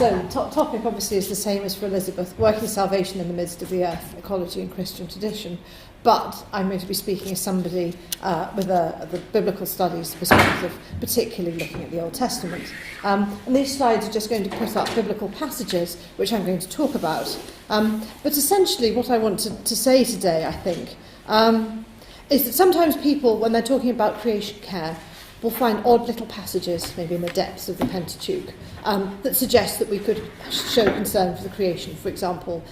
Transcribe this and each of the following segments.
So, topic obviously is the same as for Elizabeth, working salvation in the midst of the earth, ecology and Christian tradition. But I'm going to be speaking as somebody with the biblical studies perspective, particularly looking at the Old Testament. And these slides are just going to put up biblical passages, which I'm going to talk about. But essentially what I want to say today, I think, is that sometimes people, when they're talking about creation care, will find odd little passages, maybe in the depths of the Pentateuch, that suggest that we could show concern for the creation. For example,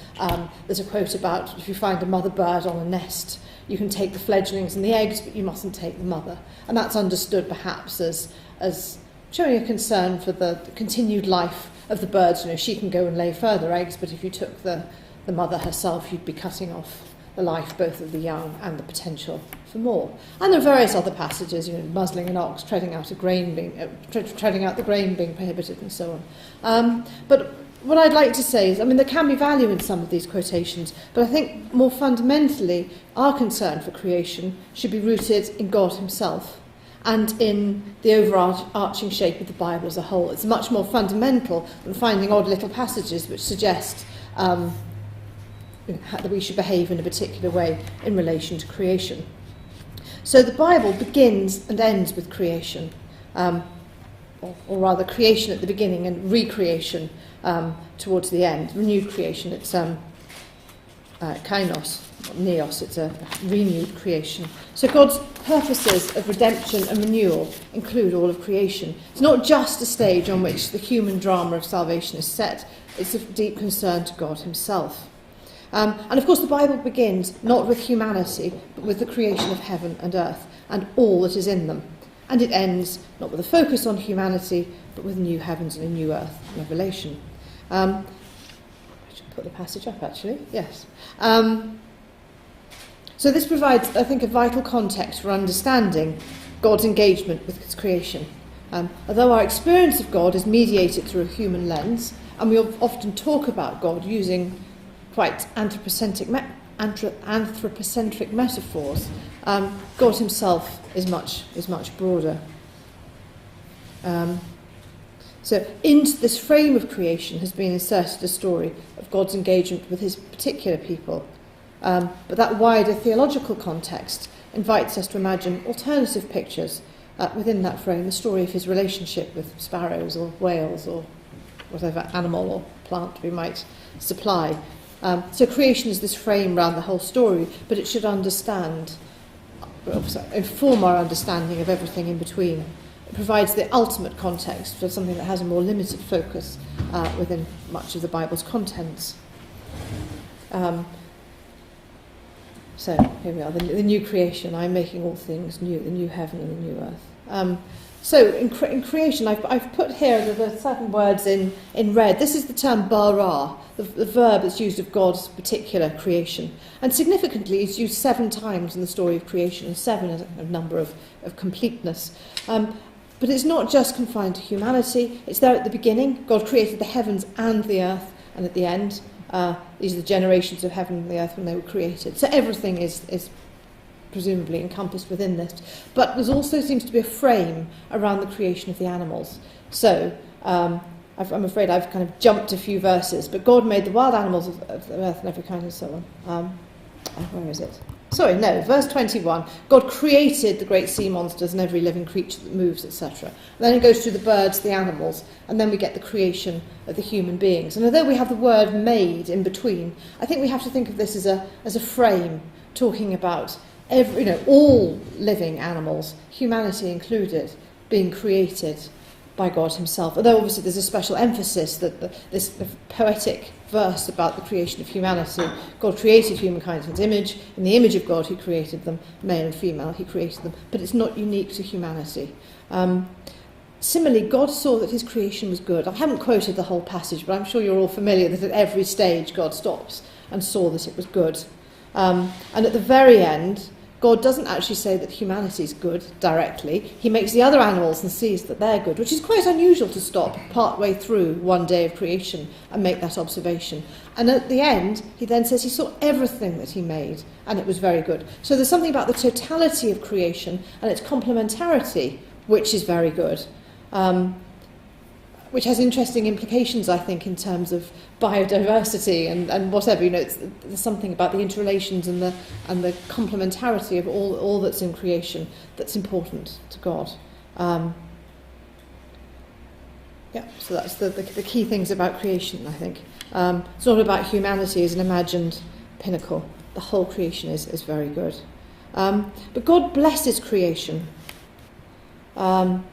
there's a quote about if you find a mother bird on a nest, you can take the fledglings and the eggs, but you mustn't take the mother. And that's understood perhaps as showing a concern for the continued life of the birds. You know, she can go and lay further eggs, but if you took the mother herself, you'd be cutting off the life both of the young and the potential for more. And there are various other passages, muzzling an ox, treading out the grain being prohibited, and so on. But what I'd like to say is, there can be value in some of these quotations, but I think more fundamentally, our concern for creation should be rooted in God himself and in the overarching shape of the Bible as a whole. It's much more fundamental than finding odd little passages which suggest that we should behave in a particular way in relation to creation. So the Bible begins and ends with creation, or rather creation at the beginning and recreation towards the end. Renewed creation, it's kainos, neos, it's a renewed creation. So God's purposes of redemption and renewal include all of creation. It's not just a stage on which the human drama of salvation is set, it's of deep concern to God himself. And of course the Bible begins not with humanity, but with the creation of heaven and earth and all that is in them. And it ends not with a focus on humanity, but with new heavens and a new earth, Revelation. I should put the passage up actually, yes. So this provides, I think, a vital context for understanding God's engagement with his creation. Although our experience of God is mediated through a human lens, and we often talk about God using quite anthropocentric metaphors, God himself is much broader. So into this frame of creation has been inserted a story of God's engagement with his particular people. But that wider theological context invites us to imagine alternative pictures within that frame, the story of his relationship with sparrows or whales or whatever animal or plant we might supply. So creation is this frame around the whole story, but it should inform our understanding of everything in between. It provides the ultimate context for something that has a more limited focus within much of the Bible's contents. So here we are, the new creation. I'm making all things new, the new heaven and the new earth. So in creation, I've put here the certain words in red. This is the term bara, the verb that's used of God's particular creation. And significantly, it's used 7 times in the story of creation, and 7 is a number of completeness. But it's not just confined to humanity. It's there at the beginning. God created the heavens and the earth, and at the end, these are the generations of heaven and the earth when they were created. So everything is presumably encompassed within this. But there also seems to be a frame around the creation of the animals. So I'm afraid I've kind of jumped a few verses, but God made the wild animals of the earth and every kind and so on. Where is it? Verse 21. God created the great sea monsters and every living creature that moves, etc. Then it goes through the birds, the animals, and then we get the creation of the human beings. And although we have the word made in between, I think we have to think of this as a frame talking about all living animals, humanity included, being created by God himself. Although obviously there's a special emphasis that this poetic verse about the creation of humanity, God created humankind in his image. In the image of God he created them, male and female he created them, but it's not unique to humanity. Similarly, God saw that his creation was good. I haven't quoted the whole passage, but I'm sure you're all familiar that at every stage God stops and saw that it was good. And at the very end, God doesn't actually say that humanity is good directly. He makes the other animals and sees that they're good, which is quite unusual to stop partway through one day of creation and make that observation. And at the end, he then says he saw everything that he made, and it was very good. So there's something about the totality of creation and its complementarity, which is very good. which has interesting implications, I think, in terms of biodiversity and whatever. There's something about the interrelations and the complementarity of all that's in creation that's important to God. So that's the key things about creation, I think. It's not about humanity as an imagined pinnacle. The whole creation is very good. But God blesses creation. And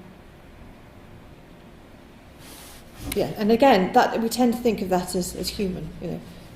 again, that we tend to think of that as human.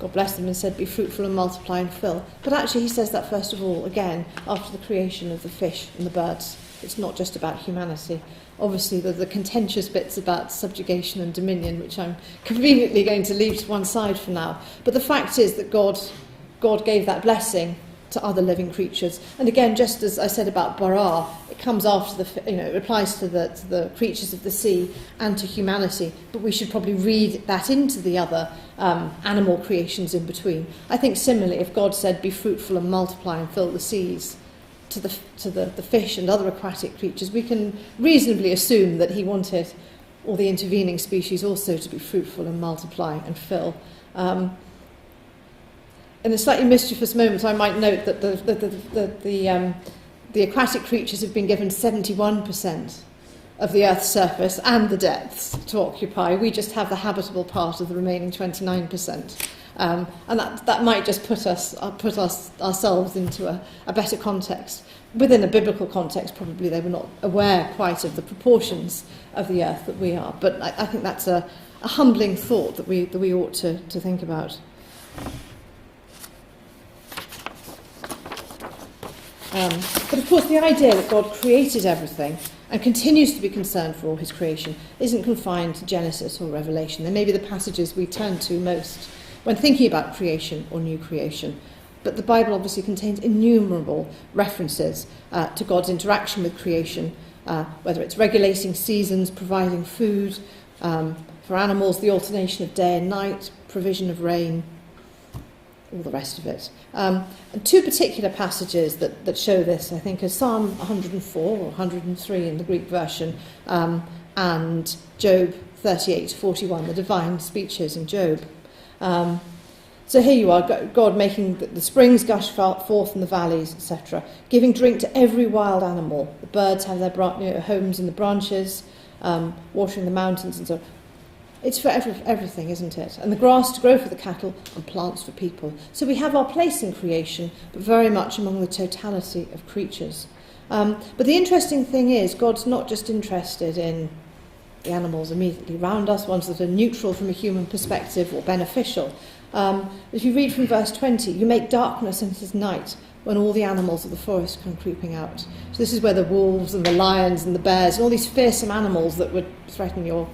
God blessed them and said, "Be fruitful and multiply and fill." But actually, he says that first of all, again, after the creation of the fish and the birds. It's not just about humanity. Obviously, the contentious bits about subjugation and dominion, which I'm conveniently going to leave to one side for now. But the fact is that God gave that blessing to other living creatures. And again, just as I said about bara, it comes after it applies to the creatures of the sea and to humanity. But we should probably read that into the other animal creations in between. I think similarly, if God said, "Be fruitful and multiply and fill the seas," to the fish and other aquatic creatures, we can reasonably assume that he wanted all the intervening species also to be fruitful and multiply and fill. In a slightly mischievous moment, I might note that the aquatic creatures have been given 71% of the Earth's surface and the depths to occupy. We just have the habitable part of the remaining 29%. And that might just put ourselves into a better context. Within a biblical context, probably they were not aware quite of the proportions of the earth that we are. But I think that's a humbling thought that we ought to think about. But of course, the idea that God created everything and continues to be concerned for all his creation isn't confined to Genesis or Revelation. They may be the passages we turn to most when thinking about creation or new creation. But the Bible obviously contains innumerable references to God's interaction with creation, whether it's regulating seasons, providing food for animals, the alternation of day and night, provision of rain, all the rest of it. And two particular passages that show this, I think, are Psalm 104 or 103 in the Greek version, and Job 38-41, the divine speeches in Job. So here you are, God making the springs gush forth in the valleys, etc., giving drink to every wild animal. The birds have their homes in the branches, watering the mountains and so on. It's for everything, isn't it? And the grass to grow for the cattle and plants for people. So we have our place in creation, but very much among the totality of creatures. But the interesting thing is, God's not just interested in the animals immediately around us, ones that are neutral from a human perspective or beneficial. If you read from verse 20, you make darkness and it is night when all the animals of the forest come creeping out. So this is where the wolves and the lions and the bears and all these fearsome animals that would threaten your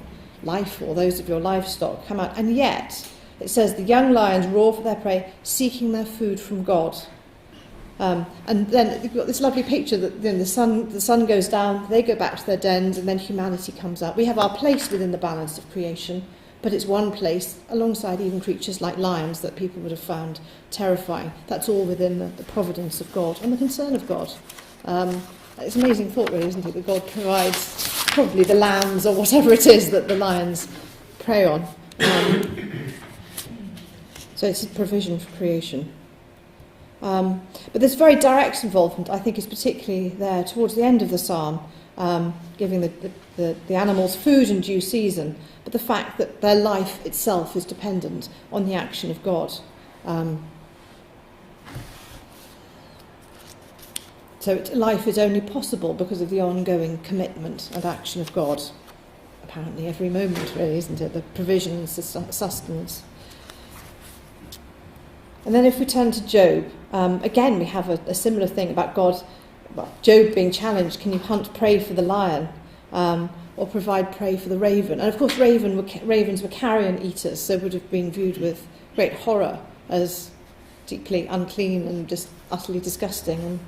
life or those of your livestock come out. And yet, it says, the young lions roar for their prey, seeking their food from God. And then you've got this lovely picture that then the sun goes down, they go back to their dens, and then humanity comes out. We have our place within the balance of creation, but it's one place alongside even creatures like lions that people would have found terrifying. That's all within the providence of God and the concern of God. It's an amazing thought, really, isn't it, that God provides probably the lambs or whatever it is that the lions prey on. So it's a provision for creation. But this very direct involvement, I think, is particularly there towards the end of the psalm, giving the animals food in due season, but the fact that their life itself is dependent on the action of God. So life is only possible because of the ongoing commitment and action of God. Apparently every moment, really, isn't it? The provision and sustenance. And then if we turn to Job, again we have a similar thing about God. Well, Job being challenged, can you hunt prey for the lion or provide prey for the raven? And of course ravens were carrion eaters, so would have been viewed with great horror as deeply unclean and just utterly disgusting. And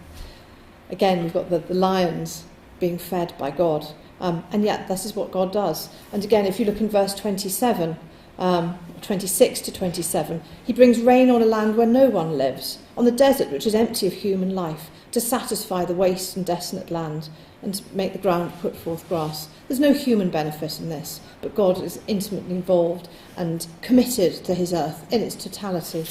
again, we've got the lions being fed by God. And yet, this is what God does. And again, if you look in verse 27, 26 to 27. He brings rain on a land where no one lives, on the desert which is empty of human life, to satisfy the waste and desolate land and to make the ground put forth grass. There's no human benefit in this, but God is intimately involved and committed to his earth in its totality.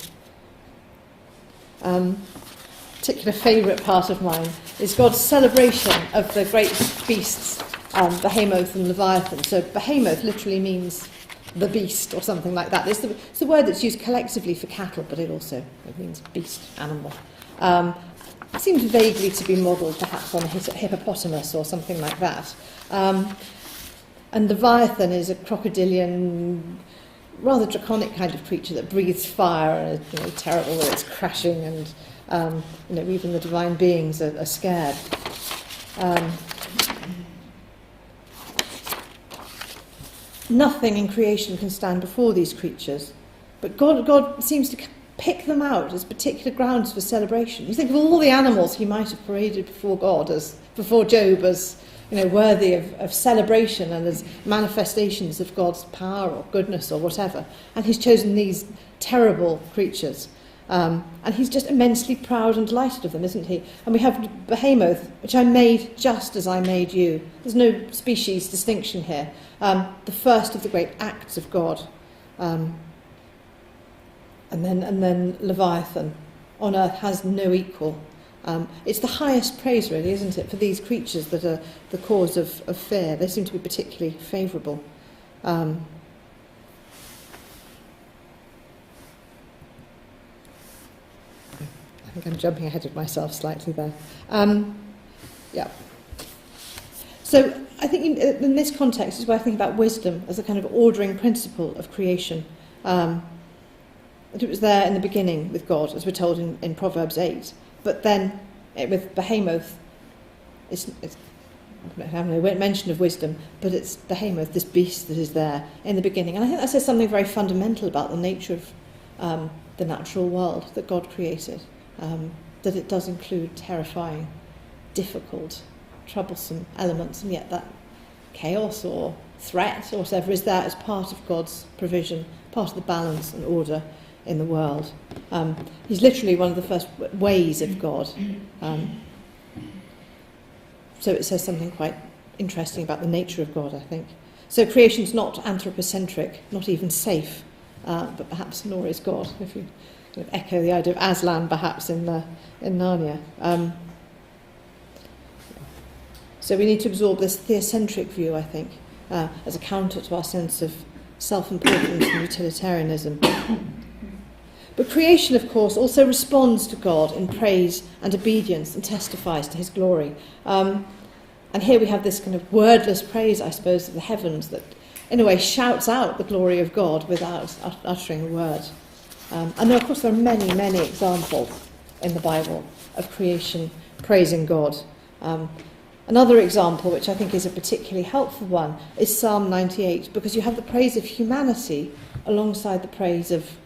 Particular favourite part of mine is God's celebration of the great beasts, Behemoth and Leviathan. So Behemoth literally means the beast or something like that. It's the word that's used collectively for cattle, but it means beast, animal. It seems vaguely to be modelled perhaps on a hippopotamus or something like that. And Leviathan is a crocodilian, rather draconic kind of creature that breathes fire and is terrible with its crashing, and even the divine beings are scared. Nothing in creation can stand before these creatures, but God seems to pick them out as particular grounds for celebration. You think of all the animals he might have paraded before God, before Job, as worthy of celebration and as manifestations of God's power or goodness or whatever, and he's chosen these terrible creatures. And he's just immensely proud and delighted of them, isn't he? And we have Behemoth, which I made just as I made you. There's no species distinction here. The first of the great acts of God. And then Leviathan, on earth, has no equal. It's the highest praise, really, isn't it, for these creatures that are the cause of fear. They seem to be particularly favourable. I think I'm jumping ahead of myself slightly there. Yeah. So I think in this context is where I think about wisdom as a kind of ordering principle of creation. It was there in the beginning with God, as we're told in Proverbs 8. But then with Behemoth, I have no mention of wisdom, but it's Behemoth, this beast that is there in the beginning. And I think that says something very fundamental about the nature of the natural world that God created. That it does include terrifying, difficult, troublesome elements, and yet that chaos or threat or whatever is there as part of God's provision, part of the balance and order in the world. He's literally one of the first ways of God. So it says something quite interesting about the nature of God, I think. So creation's not anthropocentric, not even safe, but perhaps nor is God, if you kind of echo the idea of Aslan perhaps in Narnia. So we need to absorb this theocentric view, I think, as a counter to our sense of self-importance and utilitarianism. But creation, of course, also responds to God in praise and obedience and testifies to his glory. And here we have this kind of wordless praise, I suppose, of the heavens that, in a way, shouts out the glory of God without uttering a word. And of course, there are many, many examples in the Bible of creation praising God. Another example, which I think is a particularly helpful one, is Psalm 98, because you have the praise of humanity alongside the praise of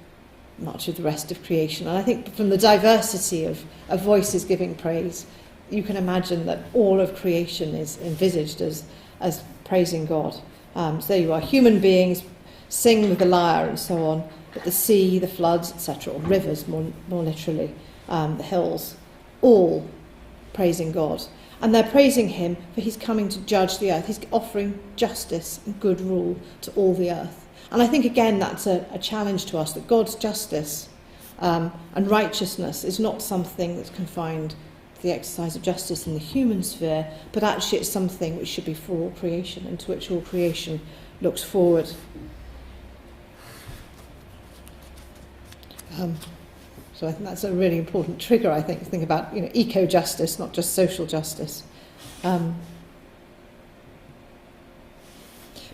much of the rest of creation. And I think from the diversity of voices giving praise, you can imagine that all of creation is envisaged as praising God. So there you are, human beings sing with the lyre and so on, but the sea, the floods, etc., or rivers more literally, the hills, all praising God. And they're praising him for he's coming to judge the earth. He's offering justice and good rule to all the earth. And I think, again, that's a challenge to us, that God's justice and righteousness is not something that's confined to the exercise of justice in the human sphere, but actually it's something which should be for all creation and to which all creation looks forward. So I think that's a really important trigger, I think, to think about eco-justice, not just social justice.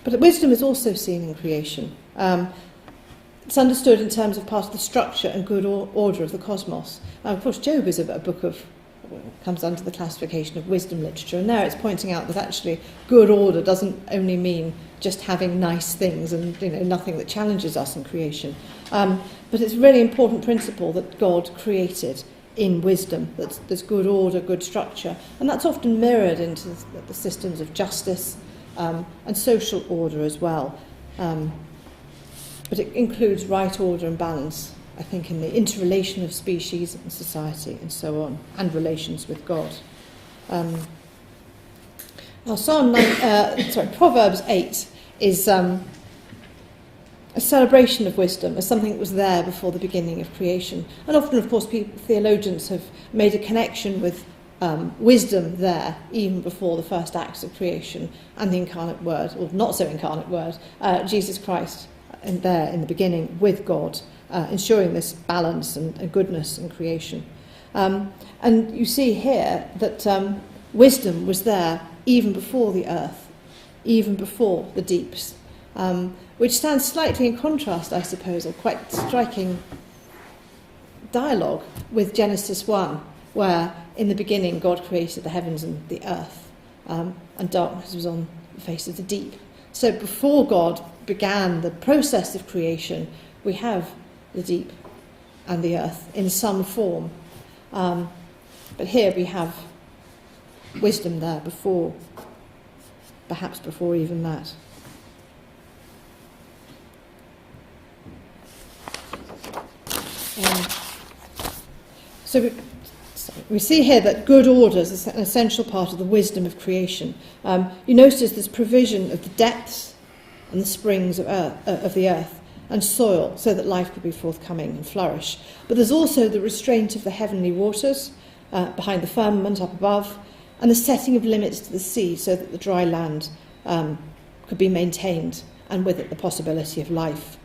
But wisdom is also seen in creation. It's understood in terms of part of the structure and good order of the cosmos. Of course, Job is a book of, comes under the classification of wisdom literature, and there it's pointing out that actually good order doesn't only mean just having nice things and nothing that challenges us in creation. But it's a really important principle that God created in wisdom. There's good order, good structure, and that's often mirrored into the systems of justice and social order as well. but it includes right order and balance, I think, in the interrelation of species and society and so on, and relations with God. Proverbs 8 is a celebration of wisdom as something that was there before the beginning of creation. And often, of course, theologians have made a connection with wisdom there, even before the first acts of creation, and the incarnate word, or not so incarnate word, Jesus Christ, in the beginning with God, ensuring this balance and goodness in creation. And you see here that wisdom was there even before the earth, even before the deeps, which stands slightly in contrast, I suppose, or quite striking dialogue with Genesis 1, where in the beginning God created the heavens and the earth, and darkness was on the face of the deep. So before God began the process of creation, we have the deep and the earth in some form. But here we have wisdom there before, perhaps before even that. So we see here that good order is an essential part of the wisdom of creation. You notice this provision of the depths and the springs of the earth and soil so that life could be forthcoming and flourish. But there's also the restraint of the heavenly waters behind the firmament up above, and the setting of limits to the sea so that the dry land could be maintained, and with it the possibility of life.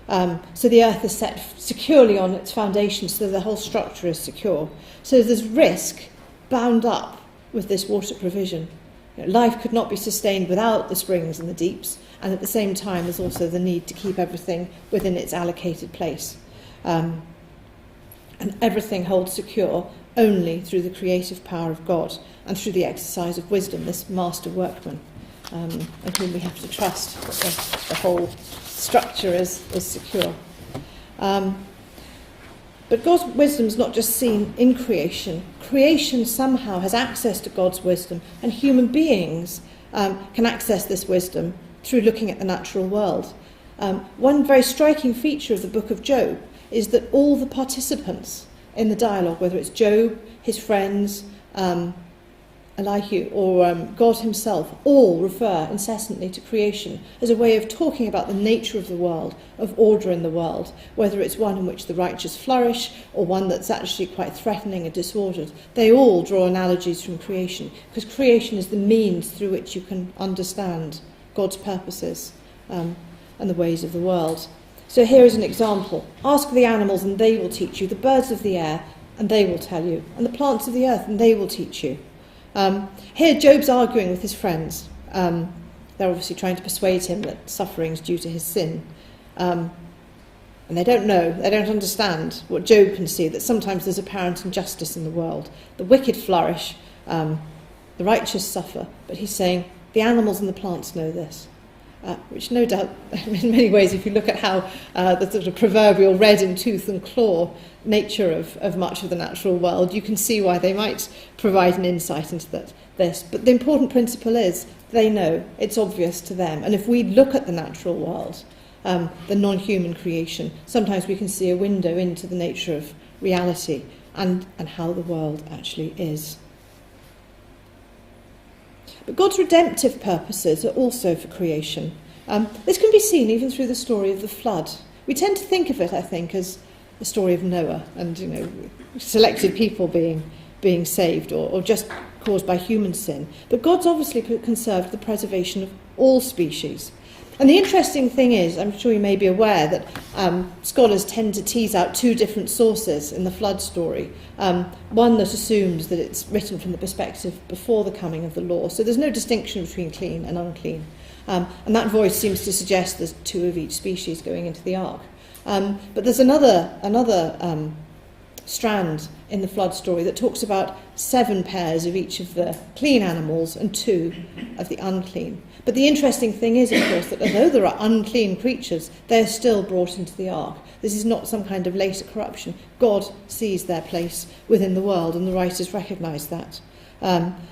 So the earth is set securely on its foundation so the whole structure is secure. So there's risk bound up with this water provision. Life could not be sustained without the springs and the deeps, and at the same time there's also the need to keep everything within its allocated place. And everything holds secure only through the creative power of God and through the exercise of wisdom, this master workman, and whom we have to trust that the whole structure is secure. But God's wisdom is not just seen in creation. Creation somehow has access to God's wisdom, and human beings can access this wisdom through looking at the natural world. One very striking feature of the book of Job is that all the participants in the dialogue, whether it's Job, his friends, Elihu, or God himself, all refer incessantly to creation as a way of talking about the nature of the world, of order in the world, whether it's one in which the righteous flourish or one that's actually quite threatening and disordered. They all draw analogies from creation, because creation is the means through which you can understand God's purposes and the ways of the world. So here is an example. Ask the animals and they will teach you, the birds of the air and they will tell you, and the plants of the earth and they will teach you. Here Job's arguing with his friends. They're obviously trying to persuade him that suffering is due to his sin. And they don't know, they don't understand what Job can see, that sometimes there's apparent injustice in the world. The wicked flourish, the righteous suffer. But he's saying the animals and the plants know this. Which no doubt, in many ways, if you look at how the sort of proverbial red in tooth and claw nature of much of the natural world, you can see why they might provide an insight into this. But the important principle is they know, it's obvious to them. And if we look at the natural world, the non-human creation, sometimes we can see a window into the nature of reality and how the world actually is. But God's redemptive purposes are also for creation. This can be seen even through the story of the flood. We tend to think of it, I think, as the story of Noah and, selected people being saved or just caused by human sin. But God's obviously conserved the preservation of all species. And the interesting thing is, I'm sure you may be aware that scholars tend to tease out two different sources in the flood story. One that assumes that it's written from the perspective before the coming of the law, so there's no distinction between clean and unclean. And that voice seems to suggest there's two of each species going into the ark. But there's another strand in the flood story that talks about 7 pairs of each of the clean animals and 2 of the unclean. But the interesting thing is, of course, that although there are unclean creatures, they're still brought into the ark. This is not some kind of later corruption. God sees their place within the world, and the writers recognise that.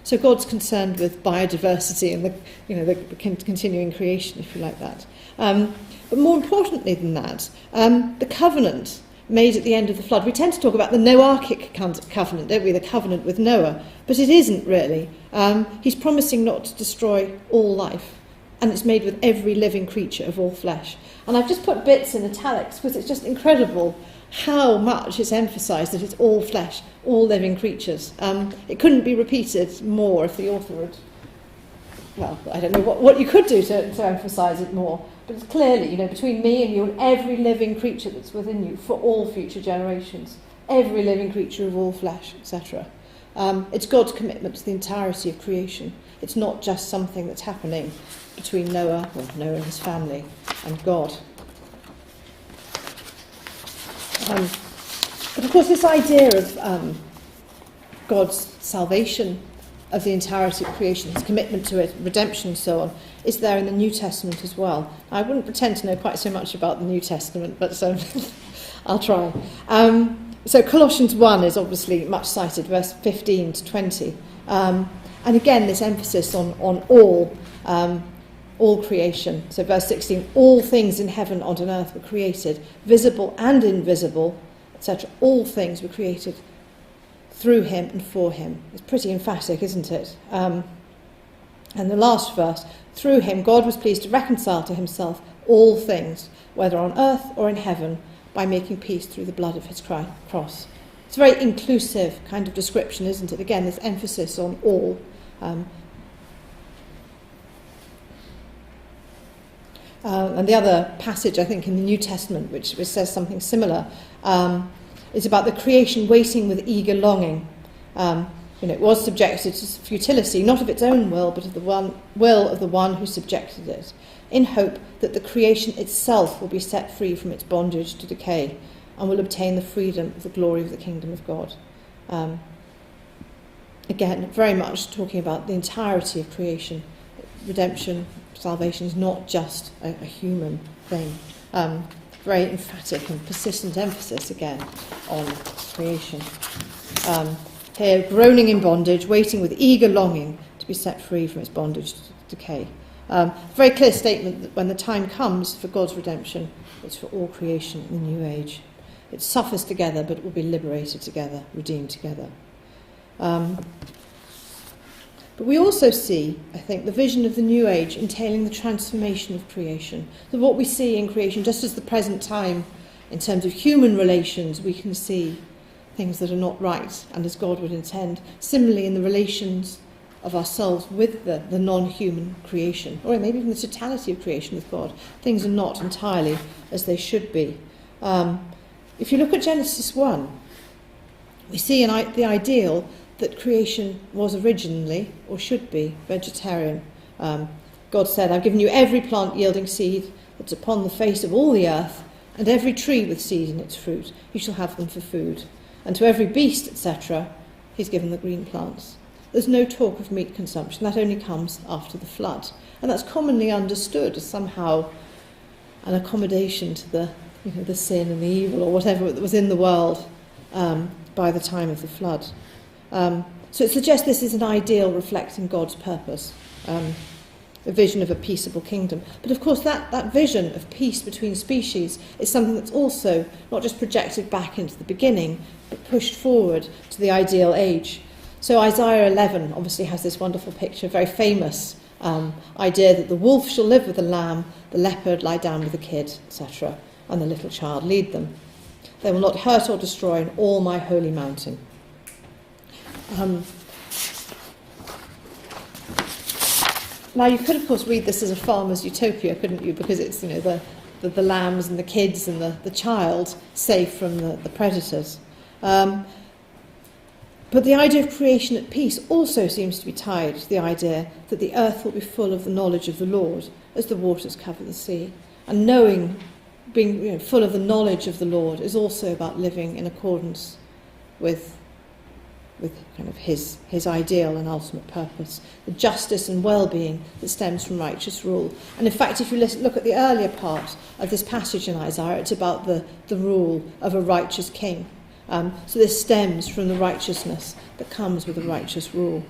So God's concerned with biodiversity and the continuing creation, if you like that. But But more importantly than that, the covenant made at the end of the flood. We tend to talk about the Noachic covenant, don't we, the covenant with Noah, but it isn't really. He's promising not to destroy all life, and it's made with every living creature of all flesh. And I've just put bits in italics because it's just incredible how much it's emphasised that it's all flesh, all living creatures. It couldn't be repeated more if the author had, well, I don't know what you could do to emphasise it more, but it's clearly, between me and you and every living creature that's within you for all future generations, every living creature of all flesh, etc. It's God's commitment to the entirety of creation. It's not just something that's happening between Noah and his family, and God. But of course, this idea of God's salvation of the entirety of creation, his commitment to it, redemption and so on, is there in the New Testament as well. I wouldn't pretend to know quite so much about the New Testament, but I'll try. So Colossians 1 is obviously much cited, verse 15 to 20. And again, this emphasis on all creation. So verse 16, all things in heaven and on earth were created, visible and invisible, etc. All things were created through him and for him. It's pretty emphatic, isn't it? And the last verse, through him God was pleased to reconcile to himself all things, whether on earth or in heaven, by making peace through the blood of his cross. It's a very inclusive kind of description, isn't it? Again, this emphasis on all. And the other passage, I think, in the New Testament, which says something similar, is about the creation waiting with eager longing. It was subjected to futility, not of its own will, but of the will of the one who subjected it, in hope that the creation itself will be set free from its bondage to decay and will obtain the freedom of the glory of the kingdom of God. Again, very much talking about the entirety of creation. Redemption, salvation is not just a human thing. Very emphatic and persistent emphasis again on creation. Here, groaning in bondage, waiting with eager longing to be set free from its bondage to decay. Very clear statement that when the time comes for God's redemption, it's for all creation in the new age. It suffers together, but it will be liberated together, redeemed together. But we also see, I think, the vision of the new age entailing the transformation of creation. So what we see in creation, just as the present time, in terms of human relations, we can see things that are not right and as God would intend. Similarly, in the relations of ourselves with the non-human creation, or maybe even the totality of creation with God, things are not entirely as they should be. If you look at Genesis 1, we see the ideal that creation was originally, or should be, vegetarian. God said, I've given you every plant yielding seed that's upon the face of all the earth, and every tree with seed in its fruit. You shall have them for food. And to every beast, etc., he's given the green plants. There's no talk of meat consumption. That only comes after the flood. And that's commonly understood as somehow an accommodation to the sin and the evil or whatever that was in the world by the time of the flood. So it suggests this is an ideal reflecting God's purpose, a vision of a peaceable kingdom. But of course that vision of peace between species is something that's also not just projected back into the beginning, but pushed forward to the ideal age. So Isaiah 11 obviously has this wonderful picture, very famous idea that the wolf shall live with the lamb, the leopard lie down with the kid, etc., and the little child lead them. They will not hurt or destroy in all my holy mountain. Now you could of course read this as a farmer's utopia, couldn't you? Because it's the lambs and the kids and the child safe from the predators. But the idea of creation at peace also seems to be tied to the idea that the earth will be full of the knowledge of the Lord as the waters cover the sea. And being full of the knowledge of the Lord is also about living in accordance with kind of his ideal and ultimate purpose, the justice and well-being that stems from righteous rule. And in fact, if you look at the earlier part of this passage in Isaiah, it's about the rule of a righteous king. So this stems from the righteousness that comes with a righteous rule.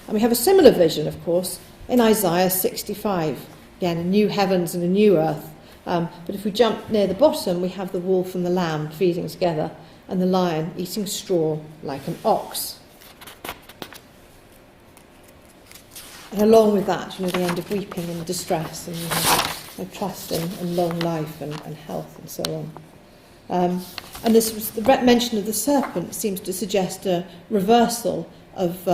And we have a similar vision, of course, in Isaiah 65. Again, a new heavens and a new earth. But if we jump near the bottom, we have the wolf and the lamb feeding together, and the lion eating straw like an ox. And along with that, the end of weeping and distress, and you have a trust in long life and health and so on. And the mention of the serpent seems to suggest a reversal of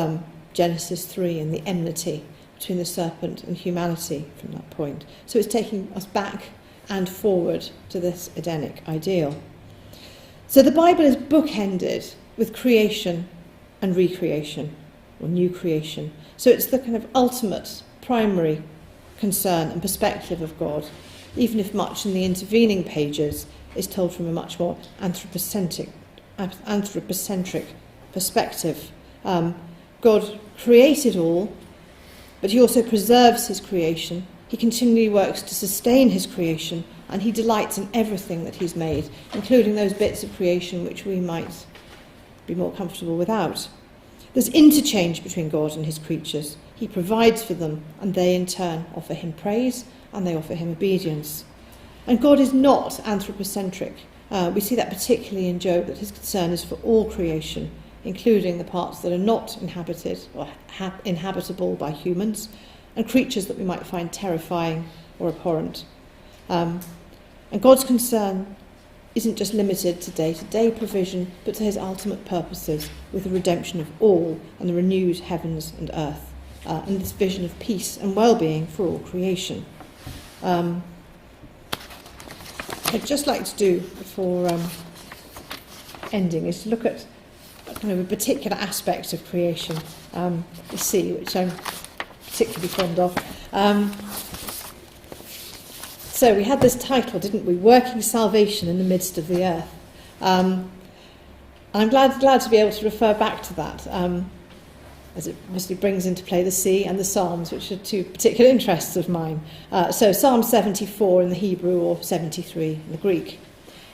Genesis 3 and the enmity between the serpent and humanity from that point. So it's taking us back and forward to this Edenic ideal. So the Bible is bookended with creation and recreation, or new creation. So it's the kind of ultimate, primary concern and perspective of God, even if much in the intervening pages is told from a much more anthropocentric perspective. God created all, but he also preserves his creation. He continually works to sustain his creation, and he delights in everything that he's made, including those bits of creation which we might be more comfortable without. There's interchange between God and his creatures. He provides for them, and they in turn offer him praise, and they offer him obedience. And God is not anthropocentric. We see that particularly in Job, that his concern is for all creation, including the parts that are not inhabited or inhabitable by humans, and creatures that we might find terrifying or abhorrent. And God's concern isn't just limited to day-to-day provision, but to his ultimate purposes, with the redemption of all and the renewed heavens and earth, and this vision of peace and well-being for all creation. I'd just like to do, before ending, is to look at kind of a particular aspect of creation, the sea, which I'm particularly fond of. So we had this title, didn't we? Working Salvation in the Midst of the Earth. And I'm glad to be able to refer back to that, as it obviously brings into play the sea and the Psalms, which are two particular interests of mine. So Psalm 74 in the Hebrew, or 73 in the Greek.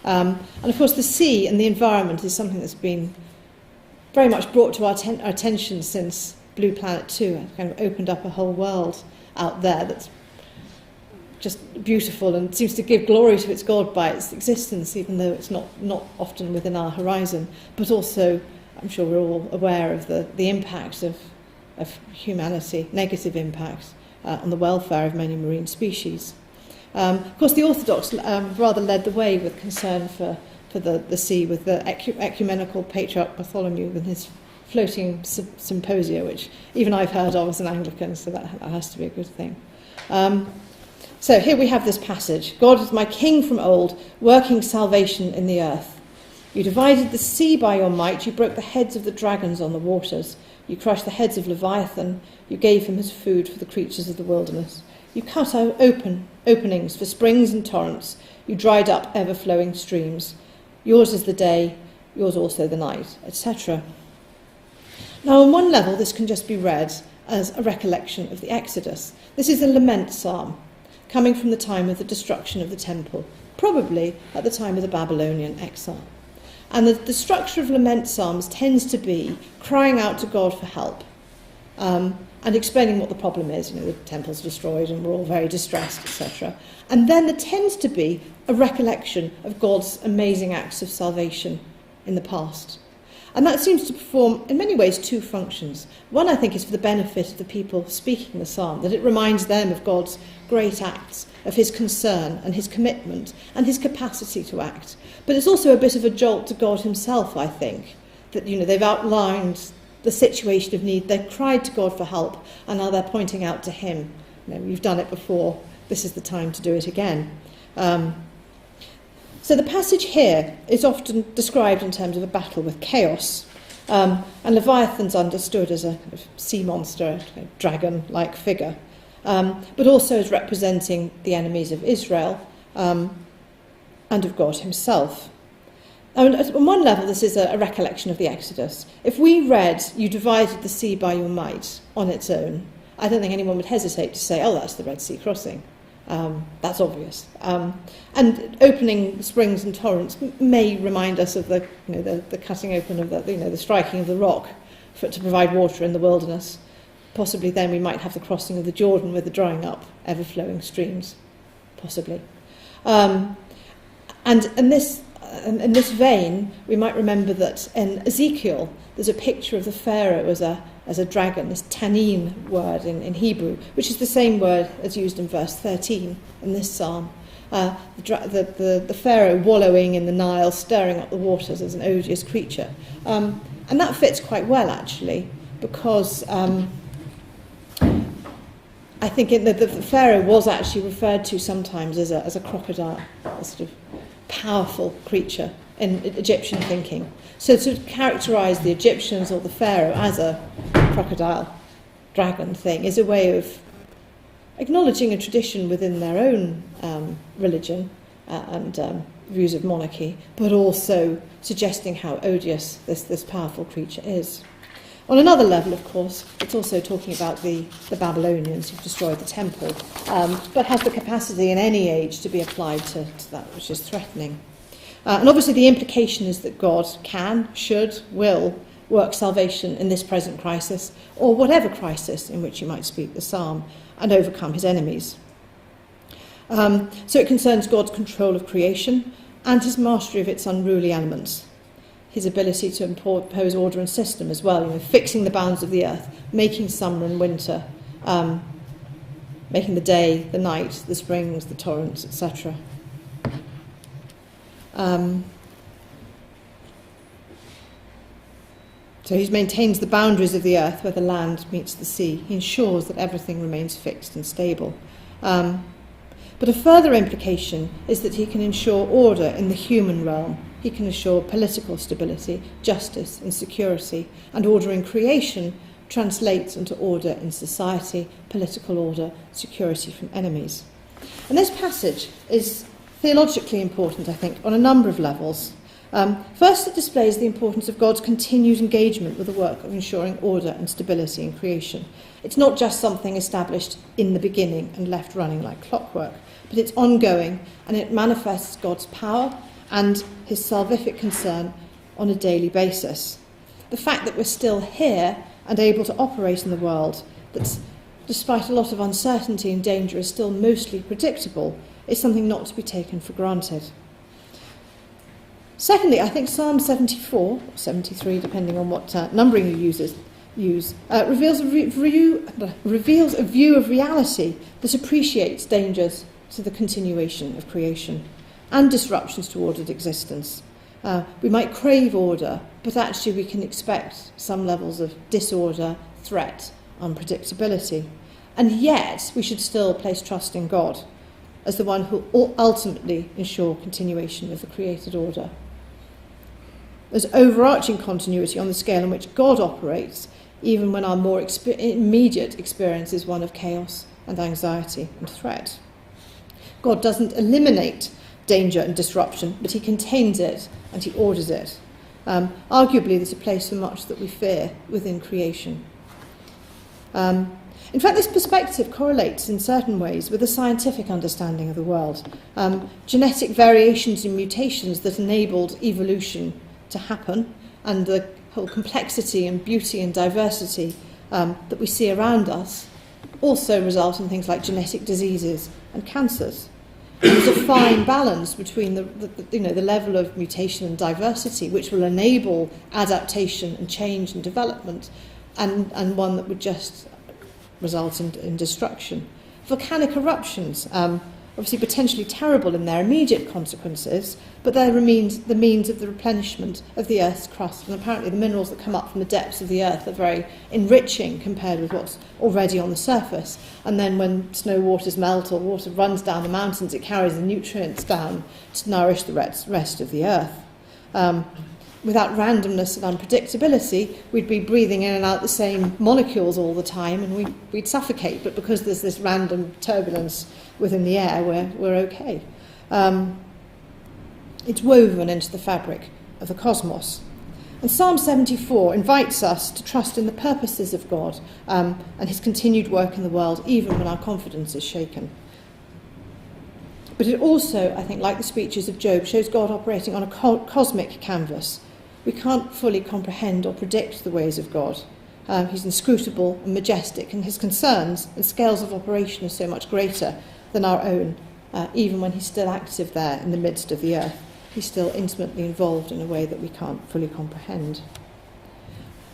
And of course the sea and the environment is something that's been very much brought to our attention since Blue Planet 2. It kind of opened up a whole world out there that's just beautiful and seems to give glory to its God by its existence, even though it's not often within our horizon. But also, I'm sure we're all aware of the impact of humanity, negative impacts on the welfare of many marine species. Of course, the Orthodox rather led the way with concern for the sea, with the ecumenical Patriarch Bartholomew and his floating symposia, which even I've heard of as an Anglican, so that has to be a good thing. So here we have this passage. God is my king from old, working salvation in the earth. You divided the sea by your might. You broke the heads of the dragons on the waters. You crushed the heads of Leviathan. You gave him his food for the creatures of the wilderness. You cut out openings for springs and torrents. You dried up ever-flowing streams. Yours is the day, yours also the night, etc. Now, on one level, this can just be read as a recollection of the Exodus. This is a lament psalm, coming from the time of the destruction of the temple, probably at the time of the Babylonian exile. And the structure of lament psalms tends to be crying out to God for help, and explaining what the problem is. The temple's destroyed and we're all very distressed, etc. And then there tends to be a recollection of God's amazing acts of salvation in the past. And that seems to perform, in many ways, two functions. One, I think, is for the benefit of the people speaking the psalm, that it reminds them of God's great acts, of his concern and his commitment and his capacity to act. But it's also a bit of a jolt to God himself, I think, that they've outlined the situation of need, they've cried to God for help, and now they're pointing out to him, you've done it before, this is the time to do it again. So the passage here is often described in terms of a battle with chaos, and Leviathan's understood as a kind of sea monster, a dragon-like figure, but also as representing the enemies of Israel and of God himself. And on one level, this is a recollection of the Exodus. If we read, you divided the sea by your might on its own, I don't think anyone would hesitate to say, oh, that's the Red Sea crossing. That's obvious. And opening springs and torrents may remind us of the cutting open of the striking of the rock to provide water in the wilderness. Possibly then we might have the crossing of the Jordan with the drying up, ever-flowing streams. Possibly. And in this vein, we might remember that in Ezekiel, there's a picture of the Pharaoh as a dragon, this tanin word in Hebrew, which is the same word as used in verse 13 in this psalm. The Pharaoh wallowing in the Nile, stirring up the waters as an odious creature. And that fits quite well, actually, because I think the Pharaoh was actually referred to sometimes as a crocodile, a sort of powerful creature in Egyptian thinking. So to characterise the Egyptians or the Pharaoh as a crocodile dragon thing is a way of acknowledging a tradition within their own religion and views of monarchy, but also suggesting how odious this powerful creature is. On another level, of course, it's also talking about the Babylonians who've destroyed the temple, but has the capacity in any age to be applied to that which is threatening. And obviously the implication is that God can, should, will work salvation in this present crisis, or whatever crisis in which you might speak the psalm, and overcome his enemies. So it concerns God's control of creation and his mastery of its unruly elements. His ability to impose order and system as well, fixing the bounds of the earth, making summer and winter, making the day, the night, the springs, the torrents, etc. So he maintains the boundaries of the earth where the land meets the sea. He ensures that everything remains fixed and stable. But a further implication is that he can ensure order in the human realm. He can assure political stability, justice and security, and order in creation translates into order in society, political order, security from enemies. And this passage is theologically important, I think, on a number of levels. First, it displays the importance of God's continued engagement with the work of ensuring order and stability in creation. It's not just something established in the beginning and left running like clockwork, but it's ongoing, and it manifests God's power and his salvific concern on a daily basis. The fact that we're still here and able to operate in the world, that despite a lot of uncertainty and danger is still mostly predictable, is something not to be taken for granted. Secondly, I think Psalm 74, or 73, depending on what numbering you use, reveals a view of reality that appreciates dangers to the continuation of creation and disruptions to ordered existence. We might crave order, but actually we can expect some levels of disorder, threat, unpredictability. And yet we should still place trust in God as the one who will ultimately ensure continuation of the created order. There's overarching continuity on the scale in which God operates, even when our more immediate experience is one of chaos and anxiety and threat. God doesn't eliminate danger and disruption, but he contains it and he orders it. Arguably, there's a place for much that we fear within creation. In fact, this perspective correlates in certain ways with a scientific understanding of the world. Genetic variations and mutations that enabled evolution to happen, and the whole complexity and beauty and diversity that we see around us also result in things like genetic diseases and cancers. There's a fine balance between the level of mutation and diversity, which will enable adaptation and change and development, and one that would just result in destruction. Volcanic eruptions, obviously potentially terrible in their immediate consequences, but they're the means of the replenishment of the Earth's crust. And apparently the minerals that come up from the depths of the Earth are very enriching compared with what's already on the surface. And then when snow waters melt or water runs down the mountains, it carries the nutrients down to nourish the rest of the Earth. Without randomness and unpredictability, we'd be breathing in and out the same molecules all the time, and we'd suffocate. But because there's this random turbulence within the air, we're okay. It's woven into the fabric of the cosmos. And Psalm 74 invites us to trust in the purposes of God and his continued work in the world, even when our confidence is shaken. But it also, I think, like the speeches of Job, shows God operating on a cosmic canvas. We can't fully comprehend or predict the ways of God. He's inscrutable and majestic, and his concerns and scales of operation are so much greater than our own even when he's still active there in the midst of the earth. He's still intimately involved in a way that we can't fully comprehend.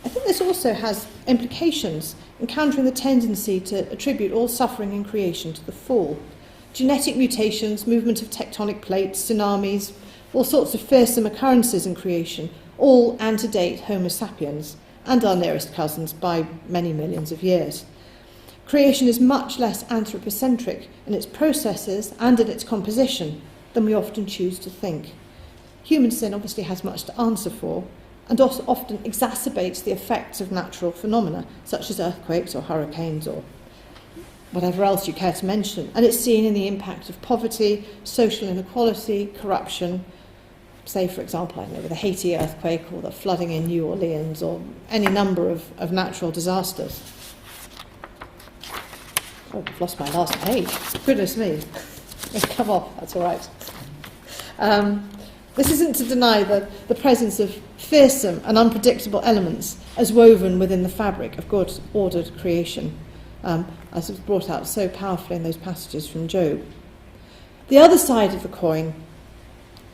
I think this also has implications in countering the tendency to attribute all suffering in creation to the fall. Genetic mutations, movement of tectonic plates, tsunamis, all sorts of fearsome occurrences in creation, all antedate Homo sapiens and our nearest cousins by many millions of years. Creation is much less anthropocentric in its processes and in its composition than we often choose to think. Human sin obviously has much to answer for, and also often exacerbates the effects of natural phenomena, such as earthquakes or hurricanes or whatever else you care to mention. And it's seen in the impact of poverty, social inequality, corruption, say, for example, I don't know, with the Haiti earthquake or the flooding in New Orleans or any number of natural disasters. Oh, I've lost my last page. Goodness me. Come off, that's all right. This isn't to deny the presence of fearsome and unpredictable elements as woven within the fabric of God's ordered creation, as was brought out so powerfully in those passages from Job. The other side of the coin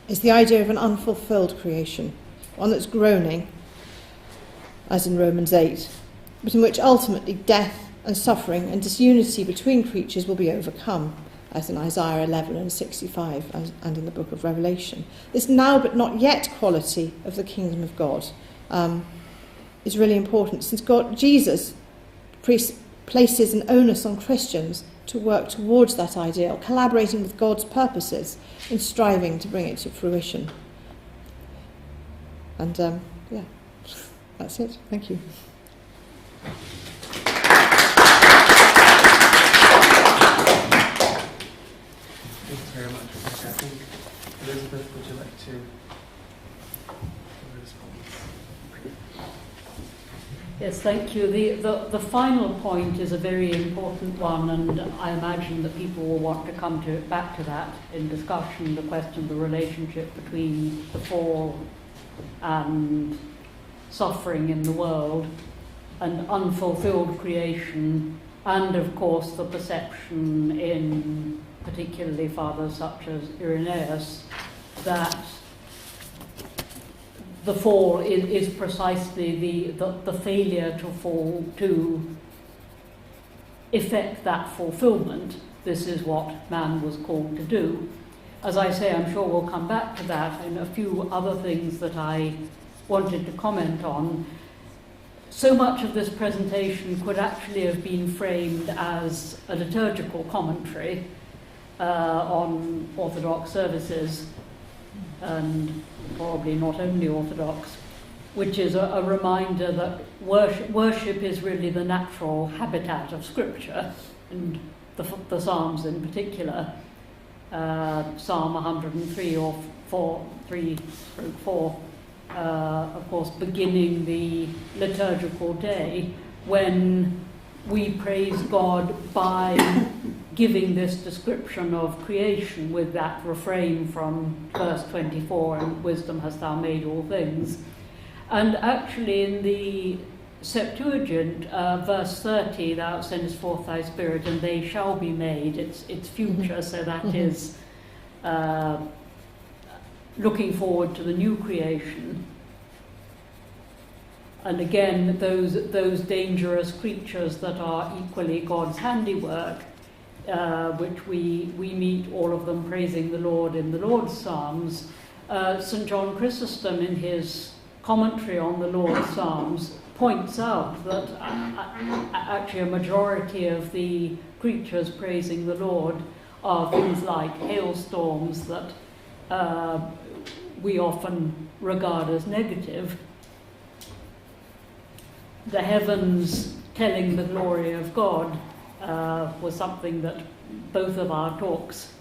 is the idea of an unfulfilled creation, one that's groaning, as in Romans 8, but in which ultimately death and suffering and disunity between creatures will be overcome, as in Isaiah 11 and 65 and in the book of Revelation. This now but not yet quality of the kingdom of God is really important, since Jesus places an onus on Christians to work towards that ideal, collaborating with God's purposes in striving to bring it to fruition. And yeah, that's it. Thank you. Thanks very much, Rebecca. I think, Elizabeth, would you like to respond? Yes, thank you. The final point is a very important one, and I imagine that people will want to come back to that in discussion, the question of the relationship between the fall and suffering in the world and unfulfilled creation, and of course the perception in particularly fathers such as Irenaeus that the fall is precisely the failure to effect that fulfillment. This is what man was called to do. As I say, I'm sure we'll come back to that and a few other things that I wanted to comment on. So much of this presentation could actually have been framed as a liturgical commentary on Orthodox services, and probably not only Orthodox, which is a reminder that worship is really the natural habitat of Scripture, and the Psalms in particular. Psalm 103 or 3/4, of course, beginning the liturgical day, when we praise God by giving this description of creation with that refrain from verse 24, and wisdom hast thou made all things. And actually in the Septuagint, verse 30, thou sendest forth thy spirit and they shall be made, it's future, so that is looking forward to the new creation. And again, those dangerous creatures that are equally God's handiwork, which we meet all of them praising the Lord in the Lord's Psalms. St. John Chrysostom, in his commentary on the Lord's Psalms, points out that actually a majority of the creatures praising the Lord are things like hailstorms that we often regard as negative. The heavens telling the glory of God was something that both of our talks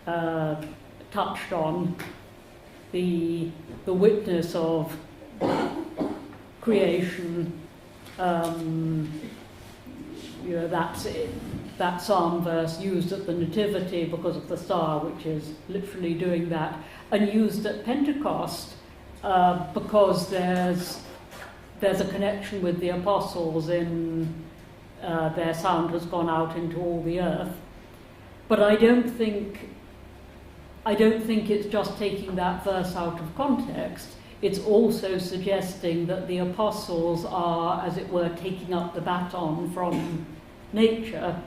touched on. The witness of creation, that psalm verse used at the Nativity because of the star, which is literally doing that, and used at Pentecost because there's a connection with the apostles in their sound has gone out into all the earth. But I don't think it's just taking that verse out of context. It's also suggesting that the apostles are, as it were, taking up the baton from nature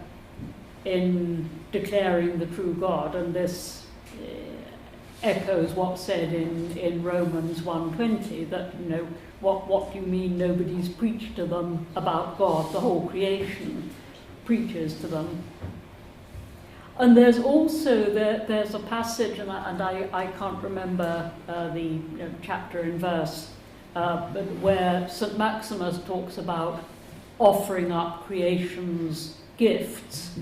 in declaring the true God, and this echoes what's said in Romans 1:20, that, you know, what do you mean nobody's preached to them about God? The whole creation preaches to them. And there's also, there's a passage, and I can't remember the chapter and verse, but where St. Maximus talks about offering up creation's gifts,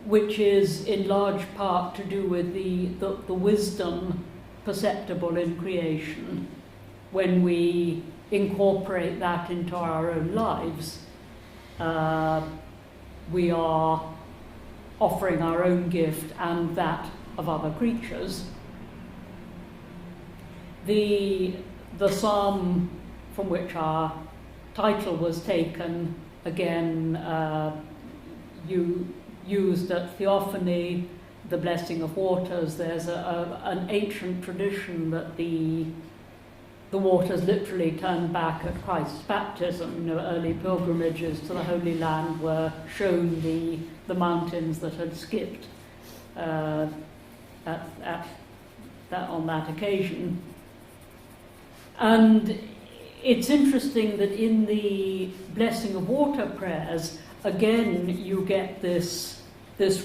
which is in large part to do with the wisdom perceptible in creation. When we incorporate that into our own lives, we are offering our own gift and that of other creatures. The psalm from which our title was taken, again, used at Theophany, the blessing of waters. There's an ancient tradition that the waters literally turned back at Christ's baptism. You know, early pilgrimages to the Holy Land were shown the mountains that had skipped on that occasion. And it's interesting that in the blessing of water prayers, again, you get this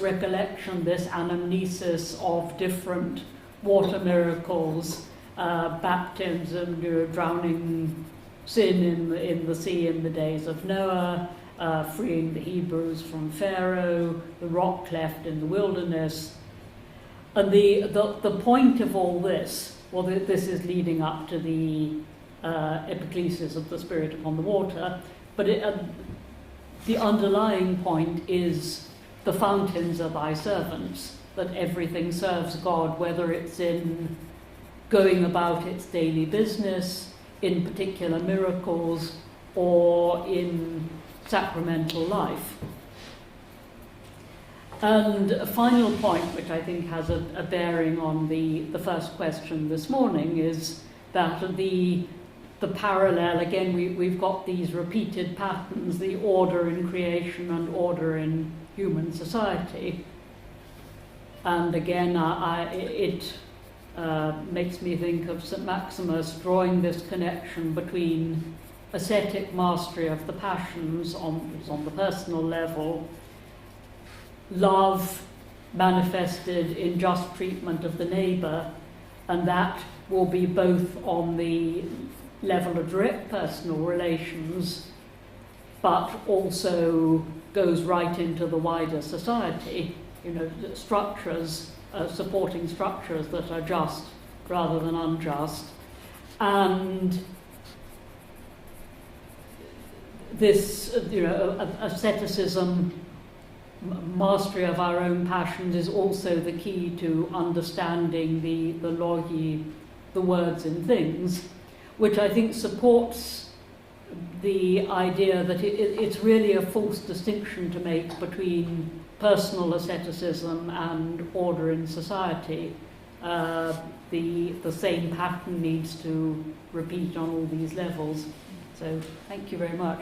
recollection, this anamnesis of different water miracles, baptism, drowning sin in the sea in the days of Noah, freeing the Hebrews from Pharaoh, the rock cleft in the wilderness. And the point of all this, well, this is leading up to the epiclesis of the Spirit upon the water, but the underlying point is the fountains are thy servants, that everything serves God, whether it's in going about its daily business, in particular miracles, or in sacramental life. And a final point, which I think has a bearing on the first question this morning, is that the parallel, again, we've got these repeated patterns, the order in creation and order in human society. And again, it makes me think of St. Maximus drawing this connection between ascetic mastery of the passions on the personal level, love manifested in just treatment of the neighbour, and that will be both on the level of direct personal relations, but also goes right into the wider society, structures, supporting structures that are just rather than unjust. And this, asceticism, mastery of our own passions, is also the key to understanding the logi, the words and things, which I think supports the idea that it's really a false distinction to make between personal asceticism and order in society. The same pattern needs to repeat on all these levels. So thank you very much.